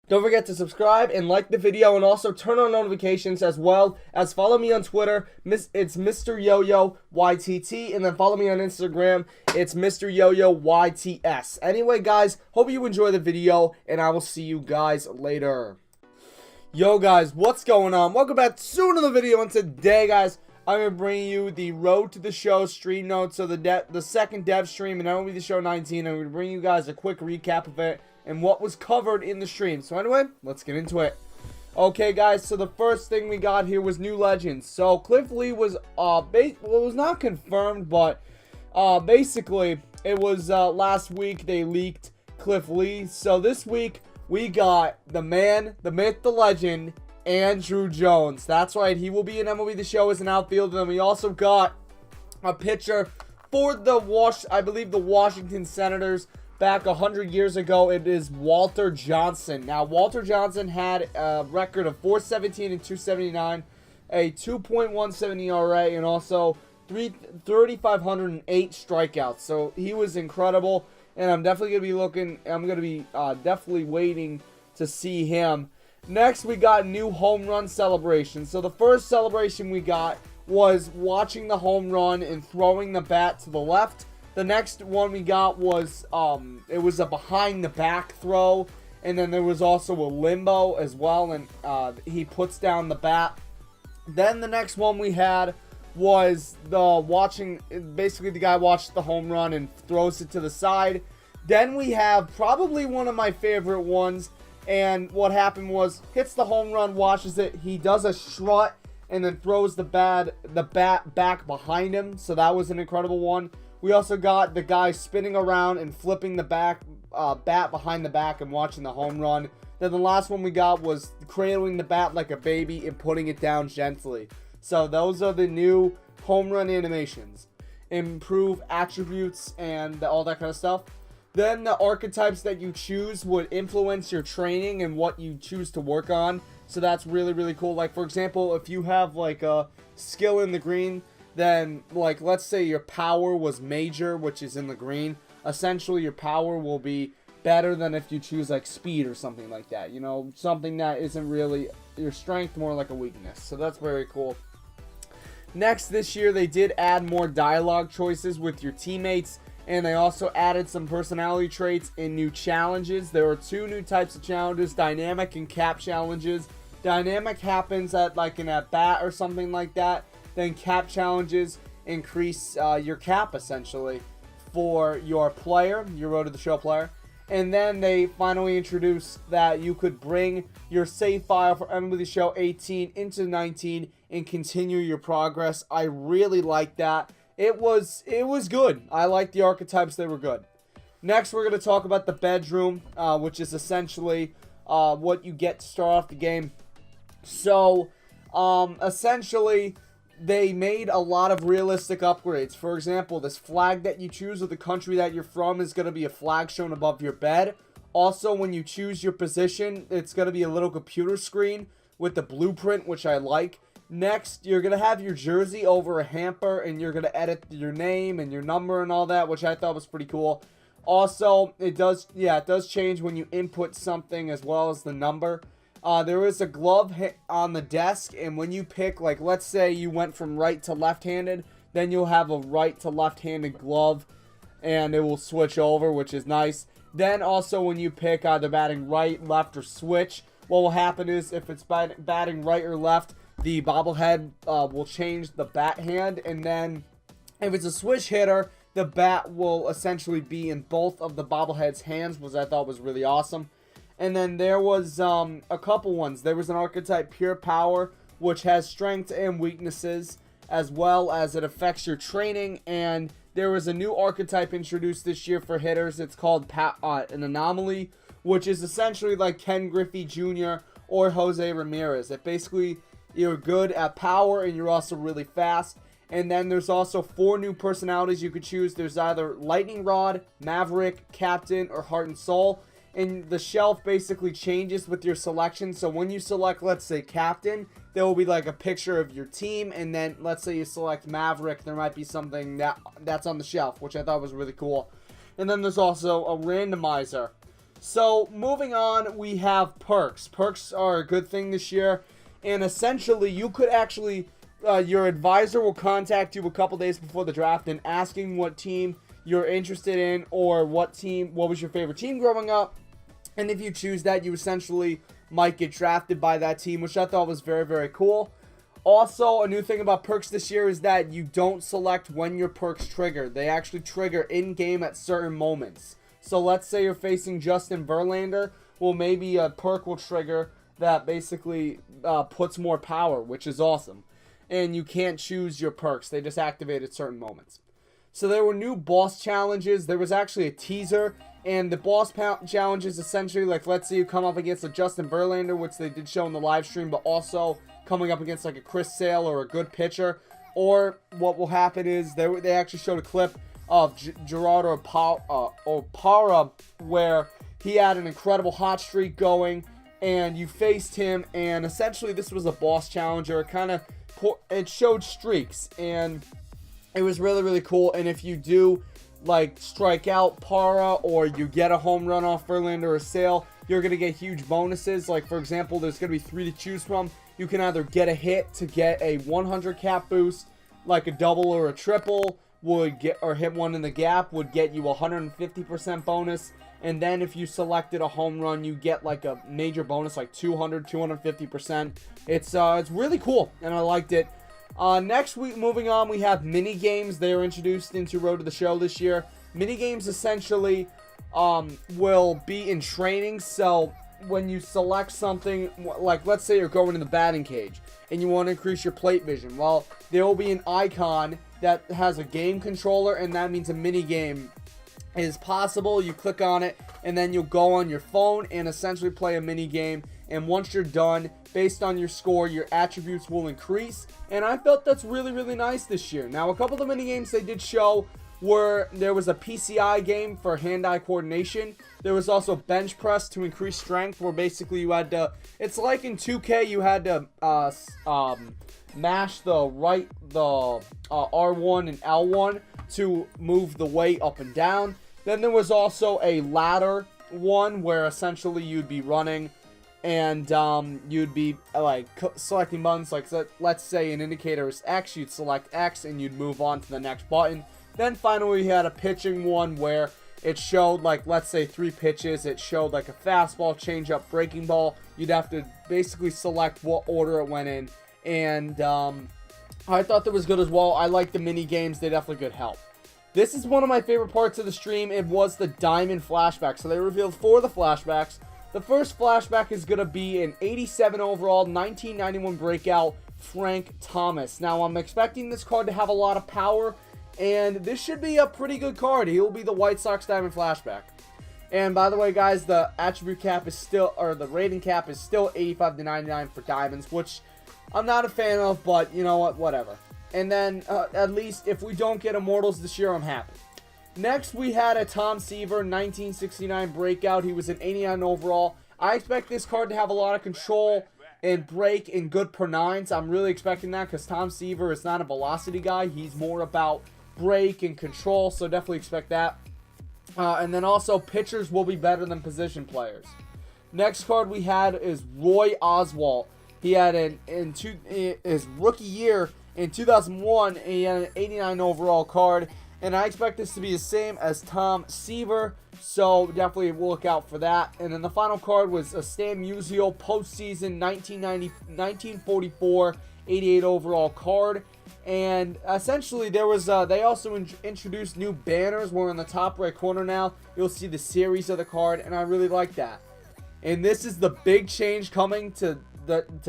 Don't forget to subscribe and like the video, and also turn on notifications, as well as follow me on Twitter. It's Mr. Yo-Yo YTT, and then follow me on Instagram. It's Mr. Yo-Yo YTS. Anyway, guys, hope you enjoy the video, and I will see you guys later. Yo, guys, what's going on? Welcome back to another video, and today, guys, I'm going to bring you the Road to the Show stream notes, so the second dev stream in MLB The Show 19. I'm going to bring you guys a quick recap of it and what was covered in the stream. So anyway, let's get into it. Okay, guys, so the first thing we got here was new legends. So Cliff Lee was, well, it was not confirmed, but basically, it was last week they leaked Cliff Lee. So this week, we got the man, the myth, the legend, Andrew Jones. That's right, he will be in MLB The Show as an outfielder. And we also got a pitcher for the I believe the Washington Senators back 100 years ago. It is Walter Johnson. Now, Walter Johnson had a record of .417 and .279, a 2.17 ERA, and also 3,508 strikeouts. So he was incredible, and I'm definitely going to be definitely waiting to see him. Next, we got new Homerun Celebration. So the first celebration we got was watching the home run and throwing the bat to the left. The next one we got was, it was a behind the back throw, and then there was also a limbo as well, and he puts down the bat. Then the next one we had was basically the guy watched the home run and throws it to the side. Then we have probably one of my favorite ones, and what happened was, hits the home run, watches it, he does a strut, and then throws the bat back behind him. So that was an incredible one. We also got the guy spinning around and flipping the bat behind the back and watching the home run. Then the last one we got was cradling the bat like a baby and putting it down gently. So those are the new home run animations. Improve attributes and all that kind of stuff. Then the archetypes that you choose would influence your training and what you choose to work on. So that's really, really cool. Like, for example, if you have like a skill in the green, then, like, let's say your power was major, which is in the green. Essentially, your power will be better than if you choose, like, speed or something like that. You know, something that isn't really your strength, more like a weakness. So that's very cool. Next, this year, they did add more dialogue choices with your teammates. And they also added some personality traits and new challenges. There are two new types of challenges, dynamic and cap challenges. Dynamic happens at, like, an at-bat or something like that. Then cap challenges increase your cap, essentially, for your player, your Road to the Show player. And then they finally introduced that you could bring your save file for MLB The Show 18 into 19 and continue your progress. I really like that. It was good. I like the archetypes. They were good. Next, we're going to talk about the bedroom, which is essentially what you get to start off the game. So, essentially, they made a lot of realistic upgrades. For example, this flag that you choose or the country that you're from is going to be a flag shown above your bed. Also, when you choose your position, it's going to be a little computer screen with the blueprint, which I like. Next, you're going to have your jersey over a hamper, and you're going to edit your name and your number and all that, which I thought was pretty cool. Also, it does change when you input something as well as the number. There is a glove on the desk, and when you pick, like, let's say you went from right to left-handed, then you'll have a right to left-handed glove, and it will switch over, which is nice. Then also when you pick either batting right, left, or switch, what will happen is if it's batting right or left, the bobblehead will change the bat hand, and then if it's a switch hitter, the bat will essentially be in both of the bobblehead's hands, which I thought was really awesome. And then there was a couple ones. There was an archetype, Pure Power, which has strengths and weaknesses, as well as it affects your training. And there was a new archetype introduced this year for hitters. It's called an Anomaly, which is essentially like Ken Griffey Jr. or Jose Ramirez. It basically, you're good at power and you're also really fast. And then there's also 4 new personalities you could choose. There's either Lightning Rod, Maverick, Captain, or Heart and Soul. And the shelf basically changes with your selection. So when you select, let's say, Captain, there will be like a picture of your team. And then let's say you select Maverick, there might be something that's on the shelf, which I thought was really cool. And then there's also a randomizer. So moving on, we have perks. Perks are a good thing this year, and essentially you could actually, your advisor will contact you a couple days before the draft and asking what team you're interested in, or what was your favorite team growing up, and if you choose that, you essentially might get drafted by that team, which I thought was very, very cool. Also, a new thing about perks this year is that you don't select when your perks trigger. They actually trigger in-game at certain moments. So let's say you're facing Justin Verlander. Well, maybe a perk will trigger that basically puts more power, which is awesome. And you can't choose your perks. They just activate at certain moments. So there were new boss challenges. There was actually a teaser. And the boss challenges essentially, like, let's say you come up against a Justin Verlander, which they did show in the live stream, but also coming up against like a Chris Sale or a good pitcher. Or what will happen is they actually showed a clip of Gerardo Opara where he had an incredible hot streak going, and you faced him, and essentially this was a boss challenger. It showed streaks, and it was really, really cool. And if you do like strike out Para, or you get a home run off Verlander or Sale, you're going to get huge bonuses. Like, for example, there's going to be 3 to choose from. You can either get a hit to get a 100 cap boost, like a double or a triple, or hit one in the gap would get you 150% bonus. And then if you selected a home run, you get like a major bonus, like 250%. It's really cool, and I liked it. Next week, moving on, we have Minigames. They are introduced into Road to the Show this year. Minigames essentially will be in training. So when you select something, like let's say you're going in the batting cage and you want to increase your plate vision, well, there will be an icon that has a game controller, and that means a mini game is possible. You click on it, and then you'll go on your phone and essentially play a mini game. And once you're done, based on your score, your attributes will increase. And I felt that's really, really nice this year. Now, a couple of the mini games they did show were, there was a PCI game for hand-eye coordination. There was also bench press to increase strength, where basically you had to, it's like in 2K, you had to mash the R1 and L1 to move the weight up and down. Then there was also a ladder one, where essentially you'd be running, and you'd be like selecting buttons. Like, let's say an indicator is X, you'd select X and you'd move on to the next button. Then finally we had a pitching one where it showed, like, let's say 3 pitches. It showed like a fastball, changeup, breaking ball. You'd have to basically select what order it went in. And I thought that was good as well. I like the mini games. They definitely could help. This is one of my favorite parts of the stream. It was the Diamond Flashback. So they revealed 4 of the flashbacks. The first flashback is going to be an 87 overall, 1991 breakout, Frank Thomas. Now, I'm expecting this card to have a lot of power, and this should be a pretty good card. He'll be the White Sox Diamond Flashback. And by the way, guys, the attribute cap is still, or the rating cap is still 85 to 99 for diamonds, which I'm not a fan of, but you know what, whatever. And then, at least, if we don't get Immortals this year, I'm happy. Next, we had a Tom Seaver 1969 breakout. He was an 89 overall. I expect this card to have a lot of control and break and good per 9s. I'm really expecting that because Tom Seaver is not a velocity guy. He's more about break and control, so definitely expect that. And then also, pitchers will be better than position players. Next card we had is Roy Oswalt. He had his rookie year in 2001, he had an 89 overall card. And I expect this to be the same as Tom Seaver, so definitely look out for that. And then the final card was a Stan Musial postseason 1944 88 overall card. And essentially there was they also introduced new banners. We're in the top right corner now. You'll see the series of the card, and I really like that. And this is the big change coming to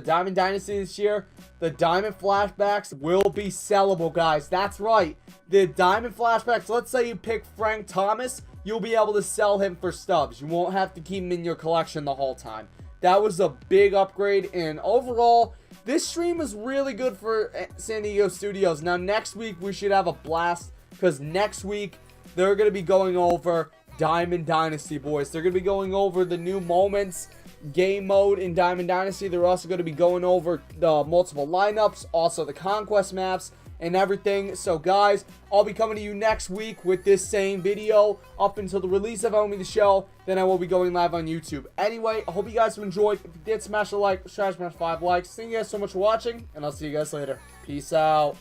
Diamond Dynasty this year. The Diamond Flashbacks will be sellable, guys. That's right. The Diamond Flashbacks, let's say you pick Frank Thomas, you'll be able to sell him for stubs. You won't have to keep him in your collection the whole time. That was a big upgrade, and overall, this stream is really good for San Diego Studios. Now, next week, we should have a blast, because next week, they're going to be going over Diamond Dynasty, boys. They're going to be going over the new moments, game mode in Diamond Dynasty. They're also going to be going over the multiple lineups, also the conquest maps, and everything. So guys, I'll be coming to you next week with this same video up until the release of MLB The Show. Then I will be going live on YouTube. Anyway, I hope you guys have enjoyed. If you did, smash a like, smash 5 likes. Thank you guys so much for watching, and I'll see you guys later. Peace out.